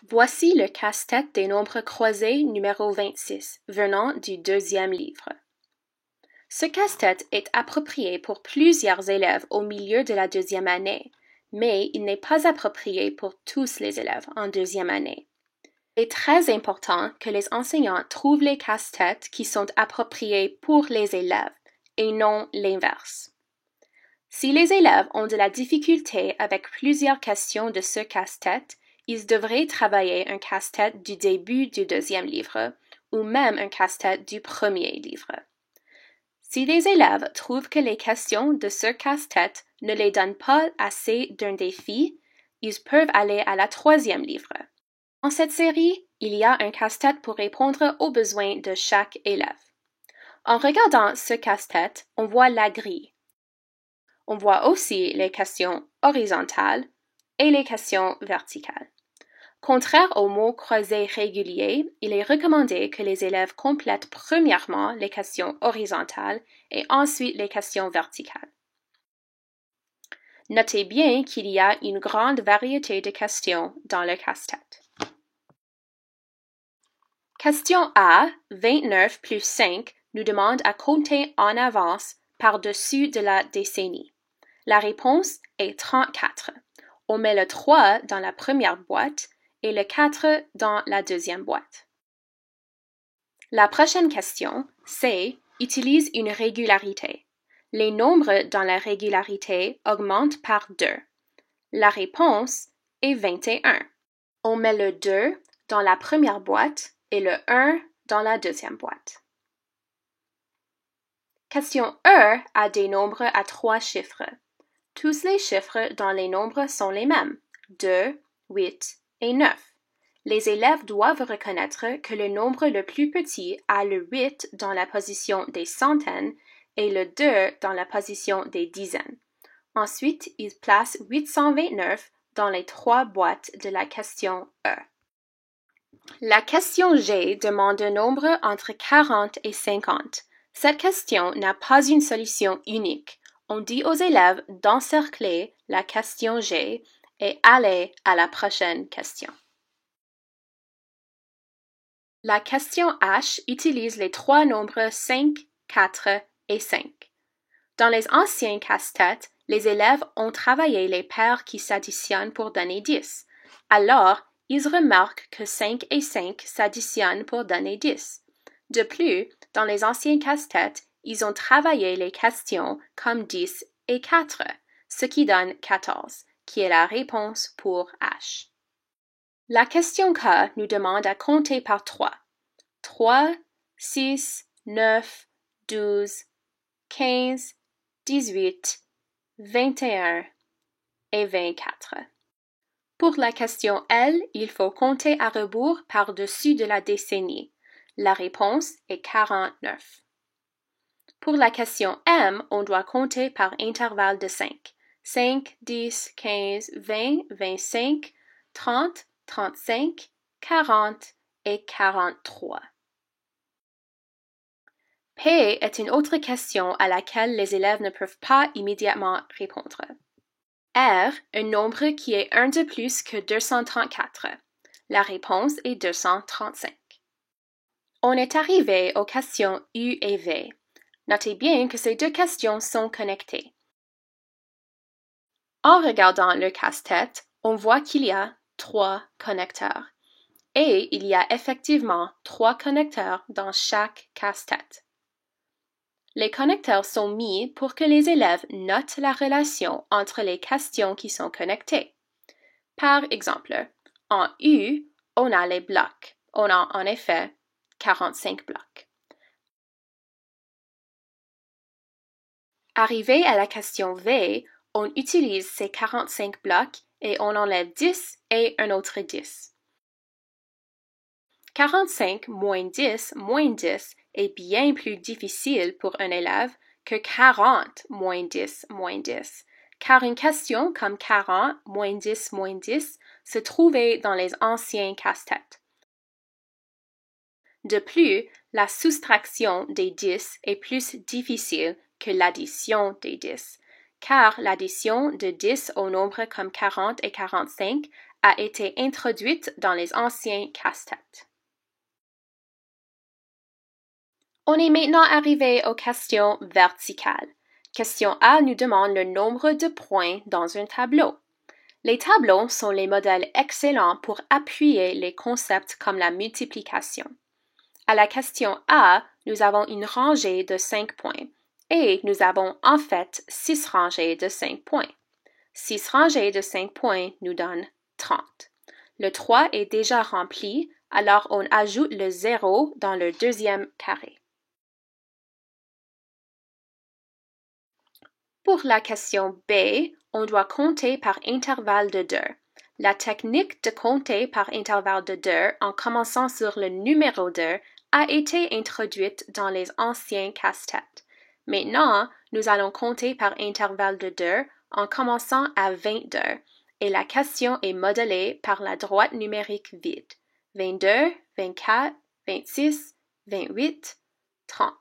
Voici le casse-tête des nombres croisés numéro 26, venant du deuxième livre. Ce casse-tête est approprié pour plusieurs élèves au milieu de la deuxième année, mais il n'est pas approprié pour tous les élèves en deuxième année. Il est très important que les enseignants trouvent les casse-têtes qui sont appropriés pour les élèves et non l'inverse. Si les élèves ont de la difficulté avec plusieurs questions de ce casse-tête, ils devraient travailler un casse-tête du début du deuxième livre ou même un casse-tête du premier livre. Si les élèves trouvent que les questions de ce casse-tête ne les donnent pas assez d'un défi, ils peuvent aller à la troisième livre. Dans cette série, il y a un casse-tête pour répondre aux besoins de chaque élève. En regardant ce casse-tête, on voit la grille. On voit aussi les questions horizontales et les questions verticales. Contraire aux mots croisés réguliers, il est recommandé que les élèves complètent premièrement les questions horizontales et ensuite les questions verticales. Notez bien qu'il y a une grande variété de questions dans le casse-tête. Question A, 29 plus 5, nous demande à compter en avance par-dessus de la décennie. La réponse est 34. On met le 3 dans la première boîte et le 4 dans la deuxième boîte. La prochaine question, c'est « Utilise une régularité ». Les nombres dans la régularité augmentent par 2. La réponse est 21. On met le 2 dans la première boîte et le 1 dans la deuxième boîte. Question E a des nombres à 3 chiffres. Tous les chiffres dans les nombres sont les mêmes, 2, 8 et 9. Les élèves doivent reconnaître que le nombre le plus petit a le 8 dans la position des centaines et le 2 dans la position des dizaines. Ensuite, ils placent 829 dans les 3 boîtes de la question E. La question G demande un nombre entre 40 et 50. Cette question n'a pas une solution unique. On dit aux élèves d'encercler la question G et aller à la prochaine question. La question H utilise les 3 nombres 5, 4 et 5. Dans les anciens casse-têtes, les élèves ont travaillé les paires qui s'additionnent pour donner 10. Alors, ils remarquent que 5 et 5 s'additionnent pour donner 10. De plus, dans les anciens casse-têtes, ils ont travaillé les questions comme 10 et 4, ce qui donne 14, qui est la réponse pour H. La question K nous demande à compter par 3. 3, 6, 9, 12, 15, 18, 21 et 24. Pour la question L, il faut compter à rebours par-dessus de la décennie. La réponse est 49. Pour la question M, on doit compter par intervalle de 5. 5, 10, 15, 20, 25, 30, 35, 40 et 43. P est une autre question à laquelle les élèves ne peuvent pas immédiatement répondre. R, un nombre qui est 1 de plus que 234. La réponse est 235. On est arrivé aux questions U et V. Notez bien que ces 2 questions sont connectées. En regardant le casse-tête, on voit qu'il y a 3 connecteurs. Et il y a effectivement 3 connecteurs dans chaque casse-tête. Les connecteurs sont mis pour que les élèves notent la relation entre les questions qui sont connectées. Par exemple, en U, on a les blocs. On a en effet 45 blocs. Arrivé à la question V, on utilise ces 45 blocs et on enlève 10 et un autre 10. 45 moins 10 est bien plus difficile pour un élève que 40 moins 10 car une question comme 40 moins 10 se trouvait dans les anciens casse-têtes. De plus, la soustraction des 10 est plus difficile que l'addition des 10, car l'addition de 10 aux nombres comme 40 et 45 a été introduite dans les anciens casse-têtes. On est maintenant arrivé aux questions verticales. Question A nous demande le nombre de points dans un tableau. Les tableaux sont les modèles excellents pour appuyer les concepts comme la multiplication. À la question A, nous avons une rangée de 5 points et nous avons en fait 6 rangées de 5 points. 6 rangées de 5 points nous donnent 30. Le 3 est déjà rempli, alors on ajoute le 0 dans le deuxième carré. Pour la question B, on doit compter par intervalle de 2. La technique de compter par intervalle de 2 en commençant sur le numéro 2 a été introduite dans les anciens casse-têtes. Maintenant, nous allons compter par intervalle de 2 en commençant à 22 et la question est modelée par la droite numérique vide. 22, 24, 26, 28, 30.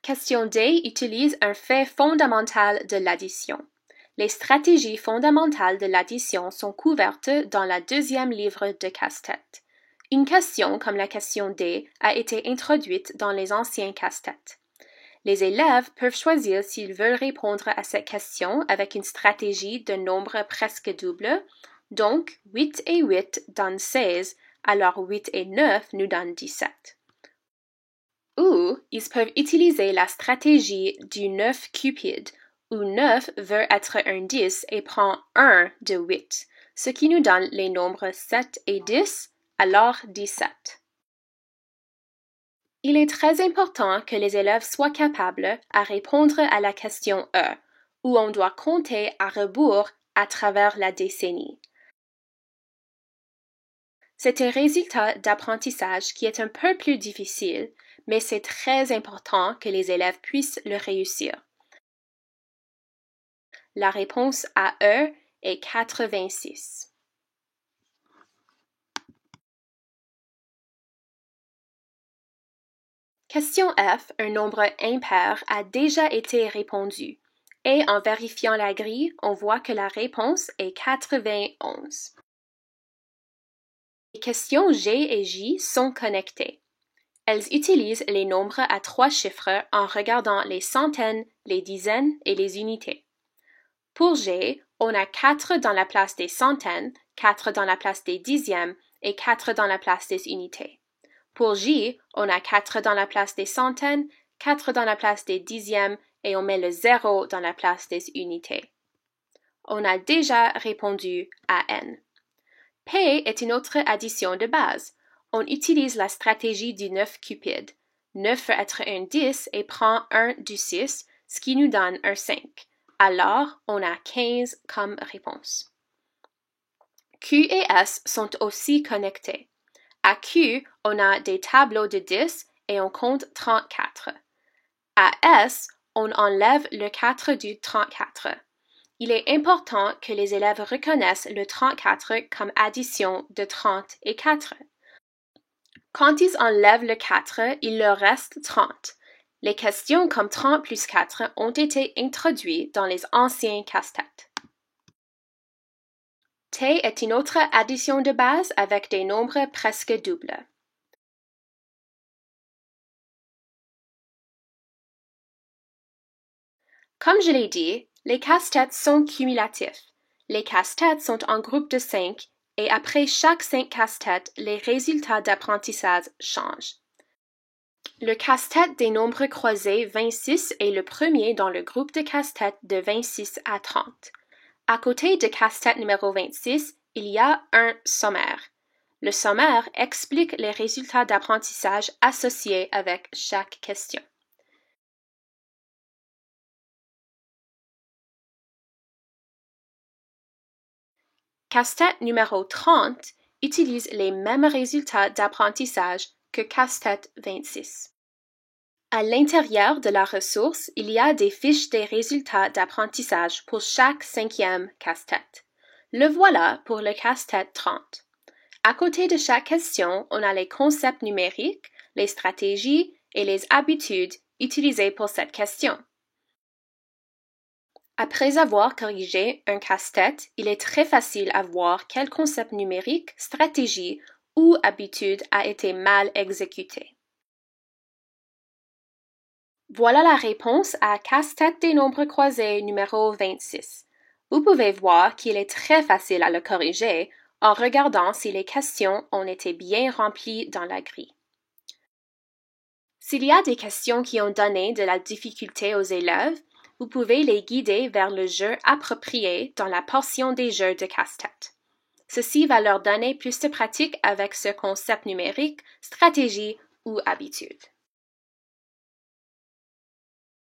Question D utilise un fait fondamental de l'addition. Les stratégies fondamentales de l'addition sont couvertes dans le deuxième livre de casse-tête. Une question comme la question D a été introduite dans les anciens casse-têtes. Les élèves peuvent choisir s'ils veulent répondre à cette question avec une stratégie de nombre presque double, donc 8 et 8 donnent 16, alors 8 et 9 nous donnent 17. Ou ils peuvent utiliser la stratégie du 9 cupide, où 9 veut être un 10 et prend 1 de 8, ce qui nous donne les nombres 7 et 10, alors 17. Il est très important que les élèves soient capables à répondre à la question E, où on doit compter à rebours à travers la décennie. C'est un résultat d'apprentissage qui est un peu plus difficile, mais c'est très important que les élèves puissent le réussir. La réponse à E est 86. Question F, un nombre impair a déjà été répondu, et en vérifiant la grille, on voit que la réponse est 91. Les questions G et J sont connectées. Elles utilisent les nombres à 3 chiffres en regardant les centaines, les dizaines et les unités. Pour G, on a 4 dans la place des centaines, 4 dans la place des dixièmes et 4 dans la place des unités. Pour J, on a 4 dans la place des centaines, 4 dans la place des dixièmes et on met le 0 dans la place des unités. On a déjà répondu à N. P est une autre addition de base. On utilise la stratégie du 9 cupide. 9 veut être un 10 et prend 1 du 6, ce qui nous donne un 5. Alors, on a 15 comme réponse. Q et S sont aussi connectés. À Q, on a des tableaux de 10 et on compte 34. À S, on enlève le 4 du 34. Il est important que les élèves reconnaissent le 34 comme addition de 30 et 4. Quand ils enlèvent le 4, il leur reste 30. Les questions comme 30 plus 4 ont été introduites dans les anciens casse-têtes. T est une autre addition de base avec des nombres presque doubles. Comme je l'ai dit, les casse-têtes sont cumulatifs. Les casse-têtes sont en groupe de 5 et après chaque 5 casse-têtes, les résultats d'apprentissage changent. Le casse-tête des nombres croisés 26 est le premier dans le groupe de casse-tête de 26 à 30. À côté de casse-tête numéro 26, il y a un sommaire. Le sommaire explique les résultats d'apprentissage associés avec chaque question. Casse-tête numéro 30 utilise les mêmes résultats d'apprentissage que casse-tête 26. À l'intérieur de la ressource, il y a des fiches des résultats d'apprentissage pour chaque 5e casse-tête. Le voilà pour le casse-tête 30. À côté de chaque question, on a les concepts numériques, les stratégies et les habitudes utilisées pour cette question. Après avoir corrigé un casse-tête, il est très facile à voir quel concept numérique, stratégie ou habitude a été mal exécuté. Voilà la réponse à casse-tête des nombres croisés numéro 26. Vous pouvez voir qu'il est très facile à le corriger en regardant si les questions ont été bien remplies dans la grille. S'il y a des questions qui ont donné de la difficulté aux élèves, vous pouvez les guider vers le jeu approprié dans la portion des jeux de casse-tête. Ceci va leur donner plus de pratique avec ce concept numérique, stratégie ou habitude.